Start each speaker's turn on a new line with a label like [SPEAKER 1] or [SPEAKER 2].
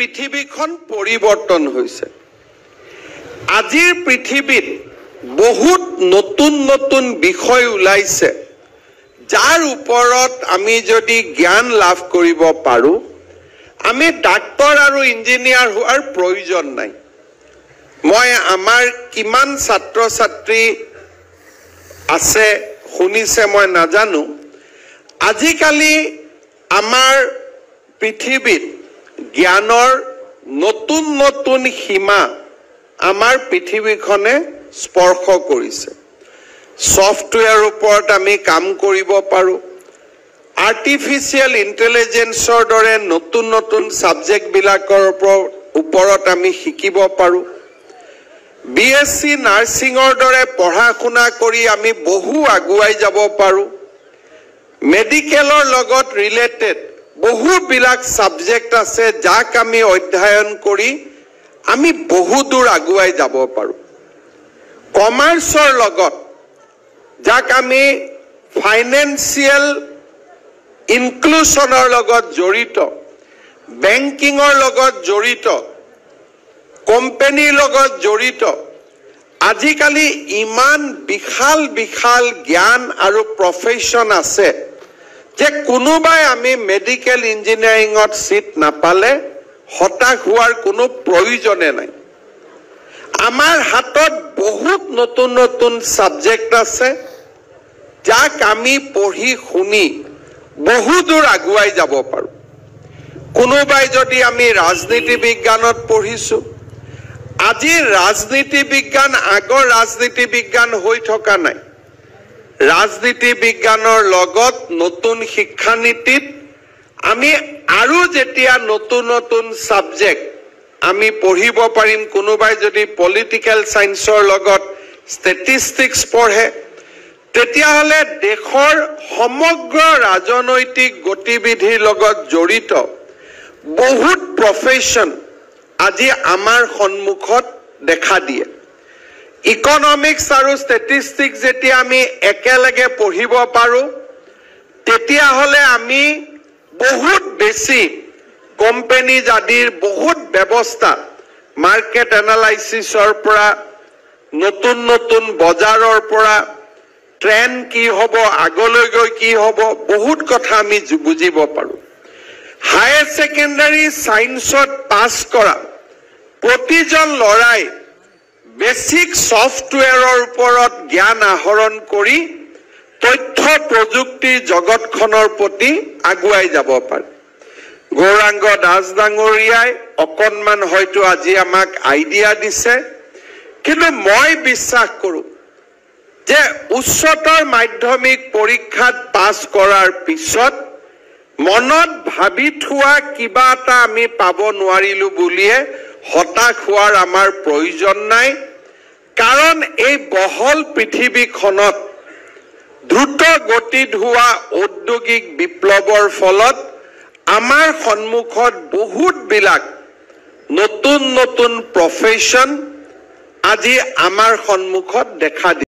[SPEAKER 1] পৃথিৱীখন পৰিৱৰ্তন হৈছে আজিৰ পৃথিৱীত বহুত নতুন নতুন বিষয় ওলাইছে যাৰ ওপৰত আমি যদি জ্ঞান লাভ কৰিব পাৰো আমি ডাক্তৰ আৰু ইঞ্জিনিয়াৰ হোৱাৰ প্ৰয়োজন নাই মই আমাৰ কিমান ছাত্ৰ ছাত্ৰী আছে শুনিছে মই নাজানো আজিকালি আমাৰ পৃথিৱীত জ্ঞানৰ নতুন নতুন সীমা আমাৰ পৃথিৱীখনে স্পৰ্শ কৰিছে সফটৱেৰ ওপৰত আমি কাম কৰিব পাৰো আৰ্টিফিচিয়েল ইন্টেলিজেন্সৰ দৰে নতুন নতুন সাবজেক্ট বিলাকৰ ওপৰত আমি শিকিব পাৰো বিএসসি নাৰ্সিংৰ দৰে পঢ়া শুনা কৰি আমি বহু আগুৱাই যাব পাৰো মেডিকেলৰ লগত ৰিলেটেড বহু বিলাক সাবজেক্ট আছে যাক আমি অধ্যয়ন কৰি আমি বহু দূৰ আগুৱাই যাব পাৰো কমাৰ্চৰ লগত যাক আমি ফাইনেন্সিয়েল ইনক্লুশনৰ লগত জড়িত বেংকিংৰ লগত জড়িত কোম্পানীৰ লগত জড়িত আজিকালি ইমান বিশাল বিশাল জ্ঞান আৰু প্ৰফেশন আছে যে কোনোবাই আমি মেডিকেল ইঞ্জিনিয়াৰিংত সিট নাপালে হতাশ হোৱাৰ কোনো প্ৰয়োজনে নাই আমাৰ হাতত বহুত নতুন নতুন সাবজেক্ট আছে যাক আমি পঢ়ি শুনি বহু দূৰ আগুৱাই যাব পাৰো কোনোবাই যদি আমি ৰাজনীতি বিজ্ঞানত পঢ়িছো আজি ৰাজনীতি বিজ্ঞান আগৰ ৰাজনীতি বিজ্ঞান হৈ থকা নাই ৰাজনীতি বিজ্ঞানৰ লগত নতুন শিক্ষানীতিত আমি আৰু যেতিয়া নতুন নতুন সাবজেক্ট আমি পঢ়িব পাৰিম কোনোবাই যদি পলিটিক্যাল সায়েন্সৰ লগত ষ্টেটিষ্টিক্স পঢ়ে তেতিয়া হলে দেশৰ সমগ্ৰ ৰাজনৈতিক গতিবিধিৰ লগত জড়িত বহুত প্ৰফেশন আজি আমাৰ সন্মুখত দেখা দিয়ে ইকোনমিক্স আৰু ষ্টেটিষ্টিক্স যেতিয়া আমি একেলগে পঢ়িব পাৰো তেতিয়া হলে আমি বহুত বেছি কোম্পানী জাদিৰ বহুত ব্যৱস্থা মাৰ্কেট এনালাইসিসৰ পৰা নতুন নতুন বজাৰৰ পৰা ট্ৰেন্ড কি হ'ব আগলৈ গৈ কি হ'ব বহুত কথা আমি বুজিব পাৰো হায়াৰ সেকেন্ডাৰী সায়েন্সত পাস কৰা প্ৰতিজন লৰাই বেসিক সফটৱেৰৰ ওপৰত জ্ঞান আহৰণ কৰি তথ্য প্ৰযুক্তিৰ জগতখনৰ প্ৰতি আগুৱাই যাব পাৰে গৌৰাংগ দাস ডাঙৰীয়াই অকনমান হয়তো আজি আমাক আইডিয়া দিছে কিন্তু মই বিশ্বাস কৰো যে উচ্চতৰ মাধ্যমিক পৰীক্ষাত পাস কৰাৰ পিছত মনত ভাবি থোৱা কিবা এটা আমি পাব নোৱাৰিলো বুলিয়ে হতাশ হোৱাৰ আমাৰ প্ৰয়োজন নাই কাৰণ এই বহল পৃথিৱীখনত দ্ৰুত গতিত হোৱা ঔদ্যোগিক বিপ্লৱৰ ফলত আমাৰ সন্মুখত বহুত বিলাক নতুন নতুন প্ৰফেশন আজি আমাৰ সন্মুখত দেখা